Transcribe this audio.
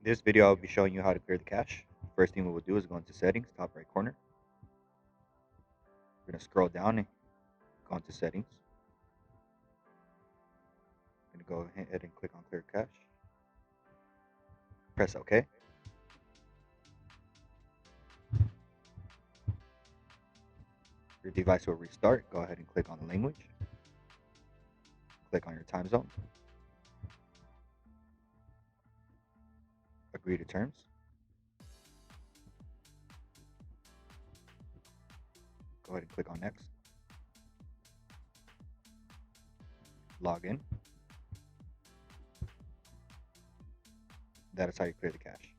This video I'll be showing you how to clear the cache. First thing we will do is go into settings, top right corner. We're going to scroll down and go into settings. I'm going to go ahead and click on clear cache. Press OK. Your device will restart. Go ahead and click on the language. Click on your time zone. Agree to terms. Go ahead and click on next. Log in. That is how you clear the cache.